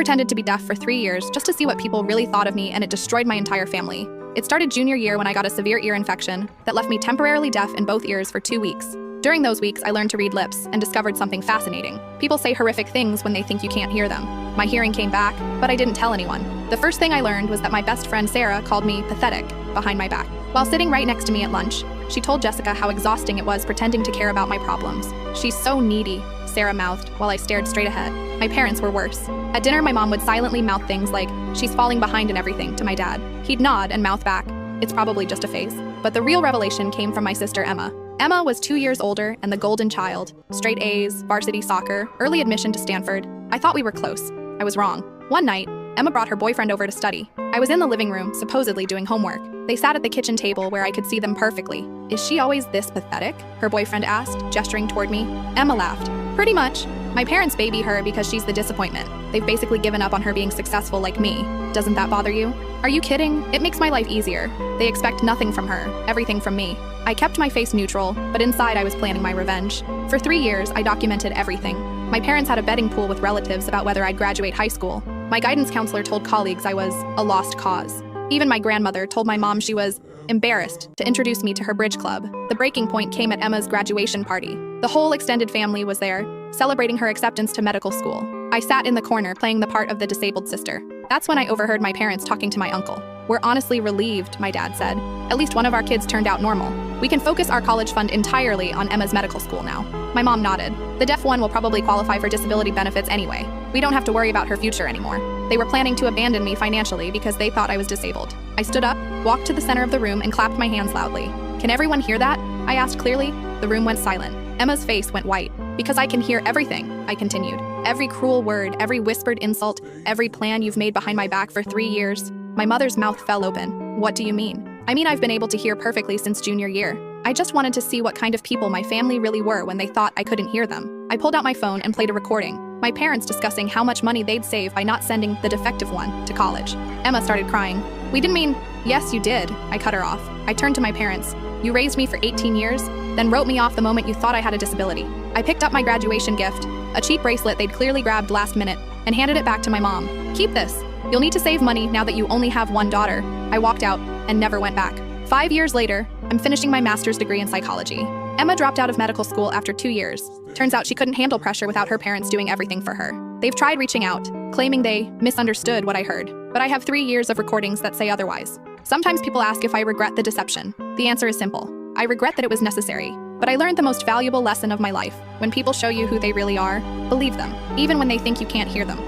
pretended to be deaf for 3 years just to see what people really thought of me, and it destroyed my entire family. It started junior year when I got a severe ear infection that left me temporarily deaf in both ears for 2 weeks. During those weeks, I learned to read lips and discovered something fascinating. People say horrific things when they think you can't hear them. My hearing came back, but I didn't tell anyone. The first thing I learned was that my best friend Sarah called me pathetic behind my back. While sitting right next to me at lunch, she told Jessica how exhausting it was pretending to care about my problems. "She's so needy," Sarah mouthed while I stared straight ahead. My parents were worse. At dinner, my mom would silently mouth things like, "She's falling behind in everything," to my dad. He'd nod and mouth back, "It's probably just a phase." But the real revelation came from my sister Emma. Emma was 2 years older and the golden child. Straight A's, varsity soccer, early admission to Stanford. I thought we were close. I was wrong. One night, Emma brought her boyfriend over to study. I was in the living room, supposedly doing homework. They sat at the kitchen table where I could see them perfectly. "Is she always this pathetic?" her boyfriend asked, gesturing toward me. Emma laughed. "Pretty much. My parents baby her because she's the disappointment. They've basically given up on her being successful like me. Doesn't that bother you?" "Are you kidding? It makes my life easier. They expect nothing from her, everything from me." I kept my face neutral, but inside I was planning my revenge. For 3 years, I documented everything. My parents had a betting pool with relatives about whether I'd graduate high school. My guidance counselor told colleagues I was a lost cause. Even my grandmother told my mom she was embarrassed to introduce me to her bridge club. The breaking point came at Emma's graduation party. The whole extended family was there, celebrating her acceptance to medical school. I sat in the corner playing the part of the disabled sister. That's when I overheard my parents talking to my uncle. "We're honestly relieved," my dad said. "At least one of our kids turned out normal. We can focus our college fund entirely on Emma's medical school now." My mom nodded. "The deaf one will probably qualify for disability benefits anyway. We don't have to worry about her future anymore." They were planning to abandon me financially because they thought I was disabled. I stood up, walked to the center of the room, and clapped my hands loudly. "Can everyone hear that?" I asked clearly. The room went silent. Emma's face went white. "Because I can hear everything," I continued. "Every cruel word, every whispered insult, every plan you've made behind my back for 3 years." My mother's mouth fell open. "What do you mean?" "I mean I've been able to hear perfectly since junior year. I just wanted to see what kind of people my family really were when they thought I couldn't hear them." I pulled out my phone and played a recording. My parents discussing how much money they'd save by not sending the defective one to college. Emma started crying. "We didn't mean—" "Yes, you did," I cut her off. I turned to my parents. "You raised me for 18 years, then wrote me off the moment you thought I had a disability." I picked up my graduation gift, a cheap bracelet they'd clearly grabbed last minute, and handed it back to my mom. "Keep this. You'll need to save money now that you only have one daughter." I walked out and never went back. 5 years later, I'm finishing my master's degree in psychology. Emma dropped out of medical school after 2 years. Turns out she couldn't handle pressure without her parents doing everything for her. They've tried reaching out, claiming they misunderstood what I heard, but I have 3 years of recordings that say otherwise. Sometimes people ask if I regret the deception. The answer is simple. I regret that it was necessary, but I learned the most valuable lesson of my life. When people show you who they really are, believe them, even when they think you can't hear them.